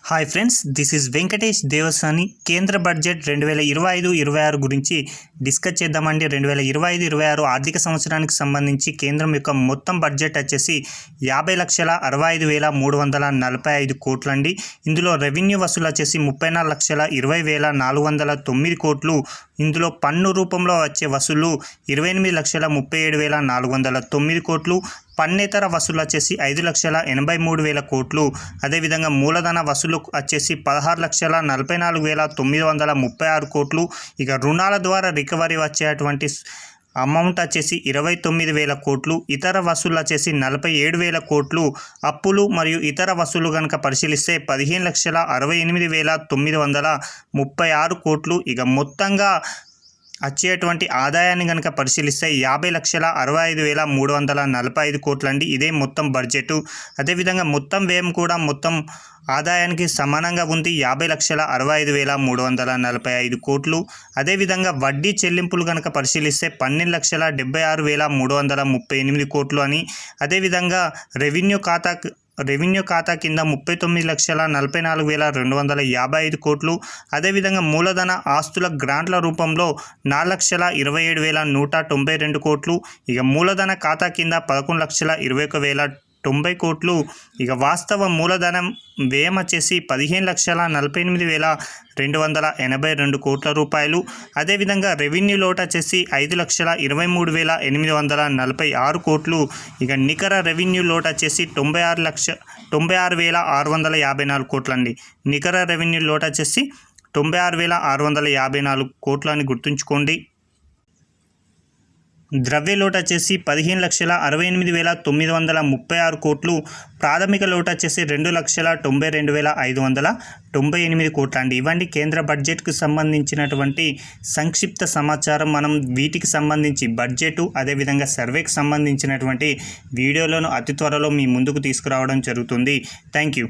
Hi friends, this is Venkatesh Devasani. కేంద్ర budget 2025-26 గురించి discuss చేద్దామండి. 2025-26 ఆర్థిక సంవత్సరానికి సంబంధించి కేంద్రం యొక్క మొత్తం బడ్జెట్ వచ్చేసి 50,65,345 కోట్లు అండి. ఇందులో రెవెన్యూ వసూలు వచ్చేసి 34,20,409 కోట్లు. ఇందులో పన్ను రూపంలో వచ్చే వసూలు 28,37,409 కోట్లు. పన్నేతర వసూలు వచ్చేసి 5,83,000 కోట్లు. అదేవిధంగా మూలధన వసూలు వచ్చేసి 16,44,936 కోట్లు. ఇక రుణాల ద్వారా రికవరీ వచ్చేటువంటి అమౌంట్ వచ్చేసి 29,000 కోట్లు. ఇతర వసూలు వచ్చేసి 47,000 కోట్లు. అప్పులు మరియు ఇతర వసూలు కనుక పరిశీలిస్తే 15,68,936 కోట్లు. ఇక మొత్తంగా వచ్చేటువంటి ఆదాయాన్ని కనుక పరిశీలిస్తే 50,65,345 కోట్లు అండి. ఇదే మొత్తం బడ్జెట్. అదేవిధంగా మొత్తం వ్యయం కూడా మొత్తం ఆదాయానికి సమానంగా ఉంది, 50,65,345 కోట్లు. అదేవిధంగా వడ్డీ చెల్లింపులు కనుక పరిశీలిస్తే 12,76,338 కోట్లు అని. అదేవిధంగా రెవెన్యూ ఖాతా కింద 39,44,255 కోట్లు. అదేవిధంగా మూలధన ఆస్తుల గ్రాంట్ల రూపంలో 4,27,192 కోట్లు. ఇక మూలధన ఖాతా కింద 11,21,090 కోట్లు. ఇక వాస్తవ మూలధనం వ్యయం వచ్చేసి 15,48,282 కోట్ల రూపాయలు. అదేవిధంగా రెవెన్యూ లోటు వచ్చేసి 5,23,846 కోట్లు. ఇక నికర రెవెన్యూ లోటు వచ్చేసి 96,654 కోట్లు అండి. నికర రెవెన్యూ లోటు వచ్చేసి 96,654 కోట్లు అని గుర్తుంచుకోండి. ద్రవ్య లోటు వచ్చేసి 15,68,936 కోట్లు. ప్రాథమిక లోటు వచ్చేసి 2,92,598 కోట్లు అండి. ఇవ్వండి కేంద్ర బడ్జెట్కు సంబంధించినటువంటి సంక్షిప్త సమాచారం. మనం వీటికి సంబంధించి బడ్జెట్ అదేవిధంగా సర్వేకి సంబంధించినటువంటి వీడియోలను అతి త్వరలో మీ ముందుకు తీసుకురావడం జరుగుతుంది. Thank you.